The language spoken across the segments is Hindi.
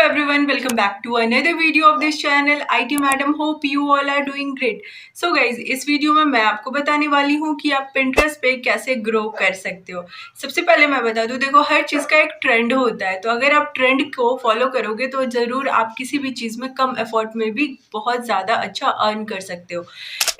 everyone, welcome back to another video of this channel. IT Madam, hope you all are doing great. So guys, इस वीडियो में मैं आपको बताने वाली हूँ कि आप Pinterest पे कैसे ग्रो कर सकते हो। सबसे पहले मैं बता दूँ, देखो हर चीज़ का एक ट्रेंड होता है, तो अगर आप ट्रेंड को फॉलो करोगे तो ज़रूर आप किसी भी चीज़ में कम एफर्ट में भी बहुत ज़्यादा अच्छा अर्न कर सकते हो।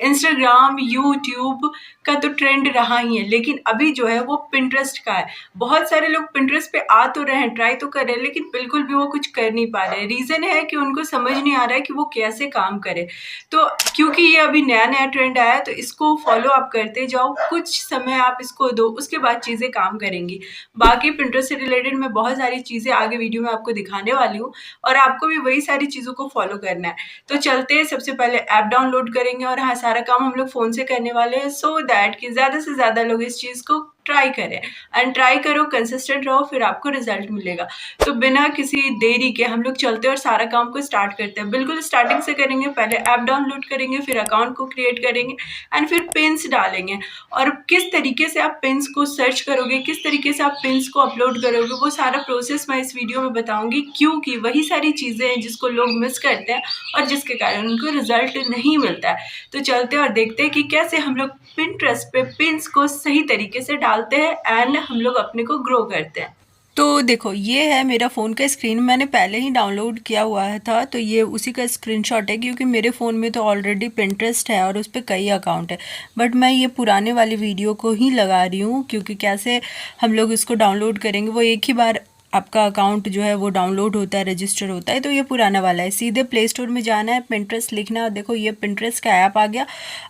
इंस्टाग्राम, यूट्यूब का तो ट्रेंड रहा ही है, लेकिन अभी जो है वो पिंटरेस्ट का है। बहुत सारे लोग पिंटरेस्ट पे आ तो रहे हैं, ट्राई तो कर रहे हैं, लेकिन बिल्कुल भी वो कुछ कर नहीं पा रहे। रीज़न है कि उनको समझ नहीं आ रहा है कि वो कैसे काम करे। तो क्योंकि ये अभी नया नया ट्रेंड आया है, तो इसको फॉलो आप करते जाओ, कुछ समय आप इसको दो, उसके बाद चीज़ें काम करेंगी। बाकी पिंटरेस्ट से रिलेटेड मैं बहुत सारी चीज़ें आगे वीडियो में आपको दिखाने वाली हूँ, और आपको भी वही सारी चीज़ों को फॉलो करना है। तो चलते हैं, सबसे पहले ऐप डाउनलोड करेंगे, और हाँ, सारा काम हम लोग फ़ोन से करने वाले हैं, सो दैट कि ज़्यादा से ज़्यादा लोग इस चीज़ को ट्राई करें। एंड ट्राई करो, कंसिस्टेंट रहो, फिर आपको रिजल्ट मिलेगा। तो बिना किसी देरी के हम लोग चलते हैं और सारा काम को स्टार्ट करते हैं। बिल्कुल स्टार्टिंग से करेंगे। पहले ऐप डाउनलोड करेंगे, फिर अकाउंट को क्रिएट करेंगे, एंड फिर पिन्स डालेंगे। और किस तरीके से आप पिन्स को सर्च करोगे, किस तरीके से आप पिन्स को अपलोड करोगे, वो सारा प्रोसेस मैं इस वीडियो में बताऊंगी, क्योंकि वही सारी चीज़ें हैं जिसको लोग मिस करते हैं और जिसके कारण उनको रिजल्ट नहीं मिलता है। तो चलते हैं और देखते हैं कि कैसे हम लोग पिंटरेस्ट पे पिन्स को सही तरीके से डालते हैं एंड हम लोग अपने को ग्रो करते हैं। तो देखो, ये है मेरा फ़ोन का स्क्रीन। मैंने पहले ही डाउनलोड किया हुआ था, तो ये उसी का स्क्रीनशॉट है, क्योंकि मेरे फ़ोन में तो ऑलरेडी पिंटरेस्ट है और उस पर कई अकाउंट है। बट मैं ये पुराने वाली वीडियो को ही लगा रही हूँ, क्योंकि कैसे हम लोग इसको डाउनलोड करेंगे, वो एक ही बार आपका अकाउंट जो है वो डाउनलोड होता है, रजिस्टर होता है। तो ये पुराना वाला है। सीधे प्ले स्टोर में जाना है, पिंटरेस्ट लिखना है, देखो ये पिंटरेस्ट का ऐप आ गया।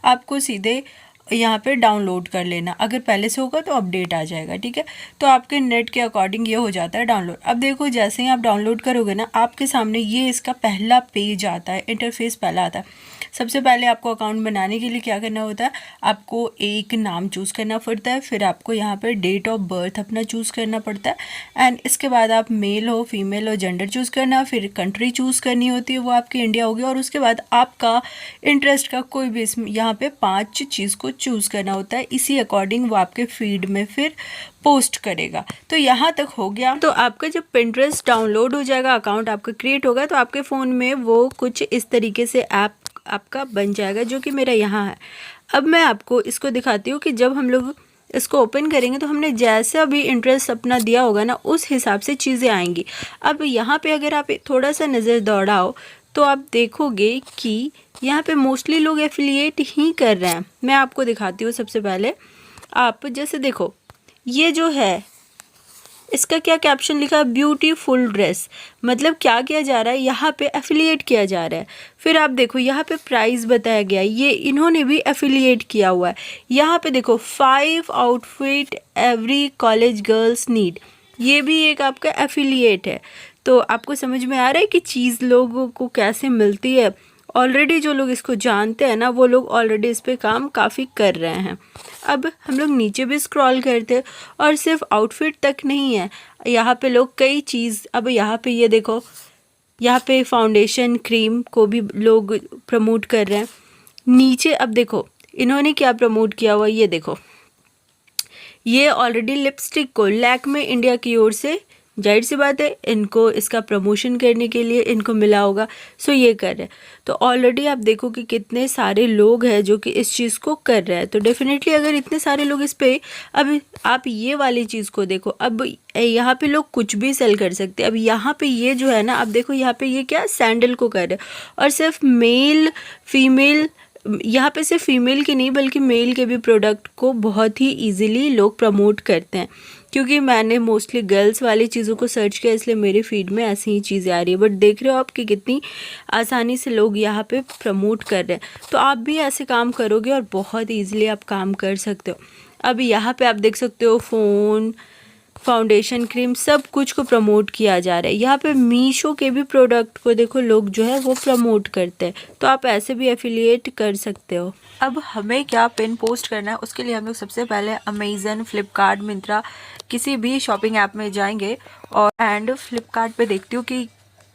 आपको सीधे यहाँ पे डाउनलोड कर लेना। अगर पहले से होगा तो अपडेट आ जाएगा, ठीक है। तो आपके नेट के अकॉर्डिंग ये हो जाता है डाउनलोड। अब देखो, जैसे ही आप डाउनलोड करोगे ना, आपके सामने ये इसका पहला पेज आता है, इंटरफेस पहला आता है। सबसे पहले आपको अकाउंट बनाने के लिए क्या करना होता है, आपको एक नाम चूज़ करना पड़ता है, फिर आपको यहाँ पर डेट ऑफ बर्थ अपना चूज़ करना पड़ता है, एंड इसके बाद आप मेल हो, फीमेल हो, जेंडर चूज़ करना, फिर कंट्री चूज़ करनी होती है, वो आपकी इंडिया होगी, और उसके बाद आपका इंटरेस्ट का कोई भी इसमें यहाँ पे 5 चीज़ को चूज़ करना होता है। इसी अकॉर्डिंग वो आपके फीड में फिर पोस्ट करेगा। तो यहाँ तक हो गया। तो आपका जब पिंटरेस्ट डाउनलोड हो जाएगा, अकाउंट आपका क्रिएट होगा, तो आपके फ़ोन में वो कुछ इस तरीके से ऐप आपका बन जाएगा, जो कि मेरा यहाँ है। अब मैं आपको इसको दिखाती हूँ कि जब हम लोग इसको ओपन करेंगे तो हमने जैसा भी इंटरेस्ट अपना दिया होगा ना, उस हिसाब से चीज़ें आएंगी। अब यहाँ पे अगर आप थोड़ा सा नज़र दौड़ाओ तो आप देखोगे कि यहाँ पे मोस्टली लोग एफिलिएट ही कर रहे हैं। मैं आपको दिखाती हूँ। सबसे पहले आप जैसे देखो, ये जो है इसका क्या कैप्शन लिखा है, ब्यूटीफुल ड्रेस। मतलब क्या किया जा रहा है, यहाँ पे एफिलिएट किया जा रहा है। फिर आप देखो, यहाँ पे प्राइस बताया गया है, ये इन्होंने भी एफिलिएट किया हुआ है। यहाँ पे देखो, 5 outfit every college girls need, ये भी एक आपका एफिलिएट है। तो आपको समझ में आ रहा है कि चीज़ लोगों को कैसे मिलती है। ऑलरेडी जो लोग इसको जानते हैं ना, वो लोग ऑलरेडी इस पे काम काफ़ी कर रहे हैं। अब हम लोग नीचे भी स्क्रॉल करते हैं, और सिर्फ आउटफिट तक नहीं है, यहाँ पे लोग कई चीज़, अब यहाँ पे ये देखो, यहाँ पे फाउंडेशन क्रीम को भी लोग प्रमोट कर रहे हैं। नीचे अब देखो इन्होंने क्या प्रमोट किया हुआ, ये देखो, ये ऑलरेडी लिपस्टिक को लैक्मे इंडिया की ओर से, जाहिर सी बात है इनको इसका प्रमोशन करने के लिए इनको मिला होगा, सो ये कर रहे हैं। तो ऑलरेडी आप देखो कि कितने सारे लोग हैं जो कि इस चीज़ को कर रहे हैं। तो डेफिनेटली अगर इतने सारे लोग इस पे, अब आप ये वाली चीज़ को देखो, अब यहाँ पे लोग कुछ भी सेल कर सकते हैं। अब यहाँ पे ये जो है ना, अब देखो यहाँ पे ये क्या सैंडल को कर रहे हैं, और सिर्फ मेल फीमेल, यहाँ पे सिर्फ फीमेल के नहीं बल्कि मेल के भी प्रोडक्ट को बहुत ही इजीली लोग प्रमोट करते हैं। क्योंकि मैंने मोस्टली गर्ल्स वाली चीज़ों को सर्च किया, इसलिए मेरे फीड में ऐसी ही चीज़ें आ रही है। बट देख रहे हो आप कि कितनी आसानी से लोग यहाँ पे प्रमोट कर रहे हैं। तो आप भी ऐसे काम करोगे और बहुत ईजिली आप काम कर सकते हो। अब यहाँ पे आप देख सकते हो, फ़ोन, फाउंडेशन, क्रीम, सब कुछ को प्रमोट किया जा रहा है। यहाँ पे मीशो के भी प्रोडक्ट को देखो लोग जो है वो प्रमोट करते हैं। तो आप ऐसे भी एफिलिएट कर सकते हो। अब हमें क्या पिन पोस्ट करना है, उसके लिए हम लोग सबसे पहले अमेज़न, फ्लिपकार्ट, मिंत्रा, किसी भी शॉपिंग ऐप में जाएंगे, और फ्लिपकार्ट पे देखती हूँ कि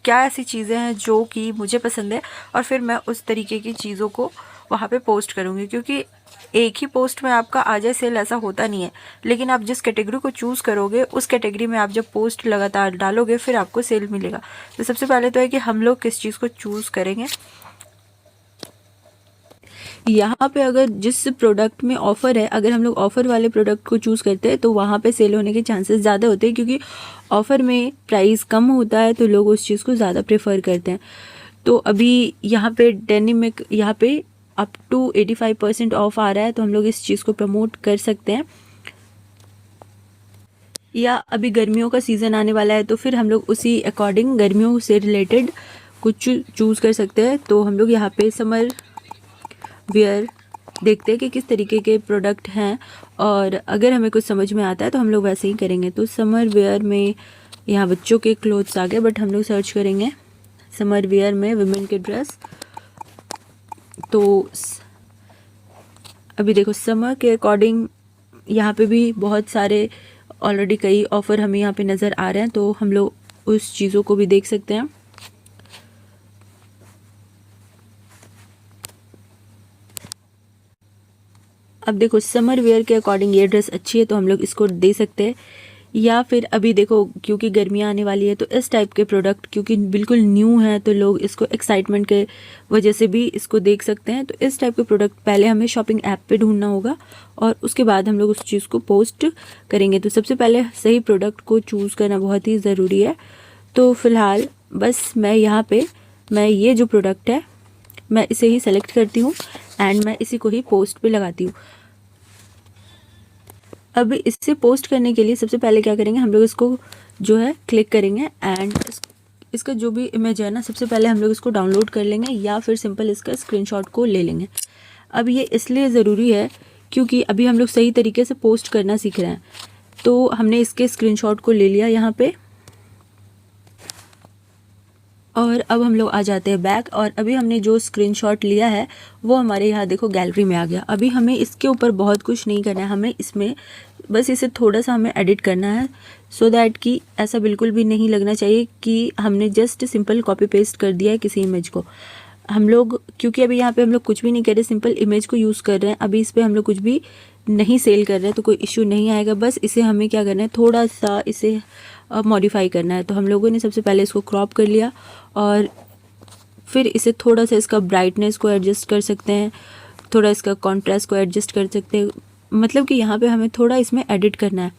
क्या ऐसी चीज़ें हैं जो कि मुझे पसंद है, और फिर मैं उस तरीके की चीज़ों को वहाँ पे पोस्ट करूँगी, क्योंकि एक ही पोस्ट में आपका आ जाए सेल ऐसा होता नहीं है। लेकिन आप जिस कैटेगरी को चूज़ करोगे उस कैटेगरी में आप जब पोस्ट लगातार डालोगे फिर आपको सेल मिलेगा। तो सबसे पहले तो है कि हम लोग किस चीज़ को चूज़ करेंगे। यहाँ पे अगर जिस प्रोडक्ट में ऑफ़र है, अगर हम लोग ऑफ़र वाले प्रोडक्ट को चूज़ करते हैं तो वहाँ पे सेल होने के चांसेस ज़्यादा होते हैं, क्योंकि ऑफ़र में प्राइस कम होता है तो लोग उस चीज़ को ज़्यादा प्रेफर करते हैं। तो अभी यहाँ पे डेनिम में यहाँ पे अप टू 85% ऑफ आ रहा है, तो हम लोग इस चीज़ को प्रमोट कर सकते हैं। या अभी गर्मियों का सीज़न आने वाला है तो फिर हम लोग उसी अकॉर्डिंग गर्मियों से रिलेटेड कुछ चूज़ कर सकते हैं। तो हम लोग यहाँ पे समर वियर देखते हैं कि किस तरीके के प्रोडक्ट हैं, और अगर हमें कुछ समझ में आता है तो हम लोग वैसे ही करेंगे। तो समर वेयर में यहाँ बच्चों के क्लोथ्स आ गए, बट हम लोग सर्च करेंगे समर वियर में वुमेन के ड्रेस। तो अभी देखो समर के अकॉर्डिंग यहाँ पे भी बहुत सारे ऑलरेडी कई ऑफ़र हमें यहाँ पे नज़र आ रहे हैं, तो हम लोग उस चीज़ों को भी देख सकते हैं। अब देखो समर वेयर के अकॉर्डिंग ये ड्रेस अच्छी है तो हम लोग इसको दे सकते हैं। या फिर अभी देखो क्योंकि गर्मियाँ आने वाली है तो इस टाइप के प्रोडक्ट क्योंकि बिल्कुल न्यू है तो लोग इसको एक्साइटमेंट के वजह से भी इसको देख सकते हैं। तो इस टाइप के प्रोडक्ट पहले हमें शॉपिंग ऐप पे ढूंढना होगा और उसके बाद हम लोग उस चीज़ को पोस्ट करेंगे। तो सबसे पहले सही प्रोडक्ट को चूज़ करना बहुत ही ज़रूरी है। तो फ़िलहाल बस मैं यहाँ पे ये जो प्रोडक्ट है मैं इसे ही सेलेक्ट करती हूँ एंड मैं इसी को ही पोस्ट पे लगाती हूँ। अब इससे पोस्ट करने के लिए सबसे पहले क्या करेंगे, हम लोग इसको जो है क्लिक करेंगे एंड इसका जो भी इमेज है ना सबसे पहले हम लोग इसको डाउनलोड कर लेंगे या फिर सिंपल इसका स्क्रीनशॉट को ले लेंगे। अब ये इसलिए ज़रूरी है क्योंकि अभी हम लोग सही तरीके से पोस्ट करना सीख रहे हैं। तो हमने इसके स्क्रीनशॉट को ले लिया यहाँ पे, और अब हम लोग आ जाते हैं बैक, और अभी हमने जो स्क्रीनशॉट लिया है वो हमारे यहाँ देखो गैलरी में आ गया। अभी हमें इसके ऊपर बहुत कुछ नहीं करना है, हमें इसमें बस इसे थोड़ा सा हमें एडिट करना है सो दैट कि ऐसा बिल्कुल भी नहीं लगना चाहिए कि हमने जस्ट सिंपल कॉपी पेस्ट कर दिया है किसी इमेज को। हम लोग क्योंकि अभी यहाँ पे हम लोग कुछ भी नहीं कर रहे, सिंपल इमेज को यूज़ कर रहे हैं, अभी इस पर हम लोग कुछ भी नहीं सेल कर रहे हैं तो कोई इशू नहीं आएगा। बस इसे हमें क्या करना है, थोड़ा सा इसे मॉडिफाई करना है। तो हम लोगों ने सबसे पहले इसको क्रॉप कर लिया और फिर इसे थोड़ा सा इसका ब्राइटनेस को एडजस्ट कर सकते हैं, थोड़ा इसका कॉन्ट्रास्ट को एडजस्ट कर सकते हैं। मतलब कि यहाँ पे हमें थोड़ा इसमें एडिट करना है,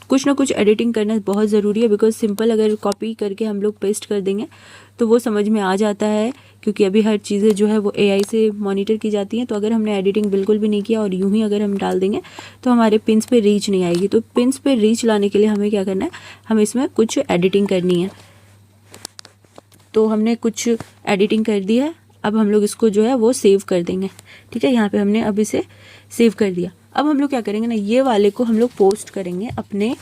कुछ ना कुछ एडिटिंग करना बहुत ज़रूरी है। बिकॉज सिंपल अगर कॉपी करके हम लोग पेस्ट कर देंगे तो वो समझ में आ जाता है, क्योंकि अभी हर चीज़ें जो है वो AI से मॉनिटर की जाती हैं। तो अगर हमने एडिटिंग बिल्कुल भी नहीं किया और यूं ही अगर हम डाल देंगे तो हमारे पिन्स पे रीच नहीं आएगी। तो पिन्स पे रीच लाने के लिए हमें क्या करना है, हमें इसमें कुछ एडिटिंग करनी है। तो हमने कुछ एडिटिंग कर दी है, अब हम लोग इसको जो है वो सेव कर देंगे। ठीक है, यहाँ पे हमने अब इसे सेव कर दिया। अब हम लोग क्या करेंगे ना, ये वाले को हम लोग पोस्ट करेंगे अपने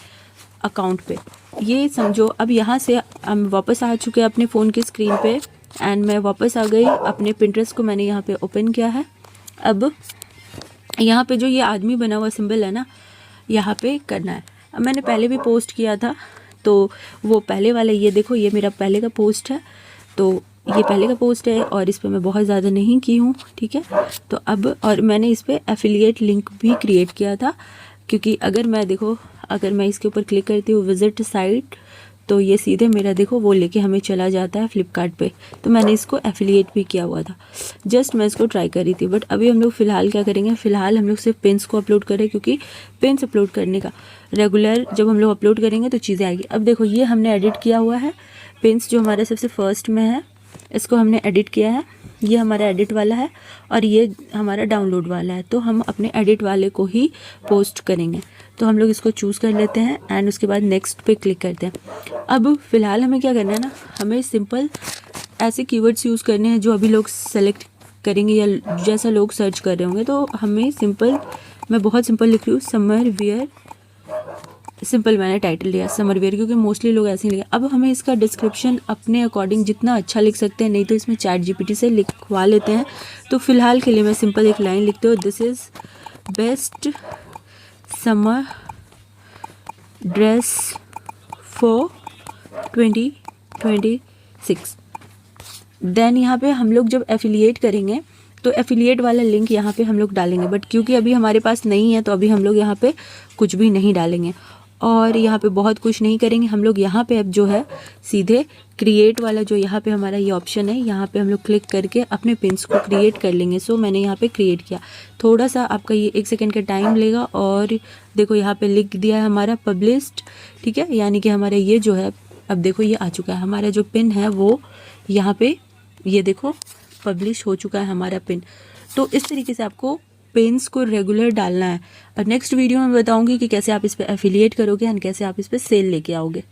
अकाउंट पे। ये समझो अब यहाँ से हम वापस आ चुके हैं अपने फ़ोन की स्क्रीन पे एंड मैं वापस आ गई अपने पिंटरेस्ट को मैंने यहाँ पे ओपन किया है। अब यहाँ पे जो ये आदमी बना हुआ सिंबल है ना, यहाँ पे करना है। अब मैंने पहले भी पोस्ट किया था तो वो पहले वाला, ये देखो ये मेरा पहले का पोस्ट है, तो ये पहले का पोस्ट है और इस पर मैं बहुत ज़्यादा नहीं की हूँ। ठीक है, तो अब और मैंने इस पर एफिलिएट लिंक भी क्रिएट किया था, क्योंकि अगर मैं देखो अगर मैं इसके ऊपर क्लिक करती हूँ विजिट साइट तो ये सीधे मेरा देखो वो लेके हमें चला जाता है फ्लिपकार्ट पे। तो मैंने इसको एफिलिएट भी किया हुआ था, जस्ट मैं इसको ट्राई करी थी। बट अभी हम लोग फ़िलहाल क्या करेंगे, फ़िलहाल हम लोग सिर्फ पिन्स को अपलोड करें, क्योंकि पिन्स अपलोड करने का रेगुलर जब हम लोग अपलोड करेंगे तो चीज़ें आएगी। अब देखो ये हमने एडिट किया हुआ है, पिन्स जो हमारा सबसे फर्स्ट में है इसको हमने एडिट किया है, ये हमारा एडिट वाला है और ये हमारा डाउनलोड वाला है। तो हम अपने एडिट वाले को ही पोस्ट करेंगे। तो हम लोग इसको चूज़ कर लेते हैं एंड उसके बाद नेक्स्ट पे क्लिक करते हैं। अब फ़िलहाल हमें क्या करना है ना, हमें सिंपल ऐसे कीवर्ड्स यूज़ करने हैं जो अभी लोग सेलेक्ट करेंगे या जैसा लोग सर्च कर रहे होंगे। तो हमें सिंपल, मैं बहुत सिंपल लिख रही हूँ समर वियर, सिंपल मैंने टाइटल लिया समर वियर क्योंकि मोस्टली लोग ऐसे ही लिखे। अब हमें इसका डिस्क्रिप्शन अपने अकॉर्डिंग जितना अच्छा लिख सकते हैं, नहीं तो इसमें ChatGPT से लिखवा लेते हैं। तो फ़िलहाल के लिए मैं सिंपल एक लाइन लिखती हूँ, this is best summer dress for 2026। Then यहाँ पे हम लोग जब एफिलिएट करेंगे तो एफिलिएट वाला लिंक यहाँ पे हम लोग डालेंगे, बट क्योंकि अभी हमारे पास नहीं है तो अभी हम लोग यहाँ पे कुछ भी नहीं डालेंगे और यहाँ पे बहुत कुछ नहीं करेंगे हम लोग। यहाँ पे अब जो है सीधे क्रिएट वाला जो यहाँ पे हमारा ये ऑप्शन है, यहाँ पे हम लोग क्लिक करके अपने पिन्स को क्रिएट कर लेंगे। सो मैंने यहाँ पे क्रिएट किया, थोड़ा सा आपका ये 1 सेकेंड का टाइम लेगा और देखो यहाँ पे लिख दिया है हमारा पब्लिश्ड, ठीक है, यानी कि हमारा ये जो है अब देखो ये आ चुका है, हमारा जो पिन है वो यहाँ पे ये देखो पब्लिश हो चुका है हमारा पिन। तो इस तरीके से आपको पिन्स को रेगुलर डालना है और नेक्स्ट वीडियो में बताऊंगी कि कैसे आप इस पे एफिलिएट करोगे एंड कैसे आप इस पे सेल लेके आओगे।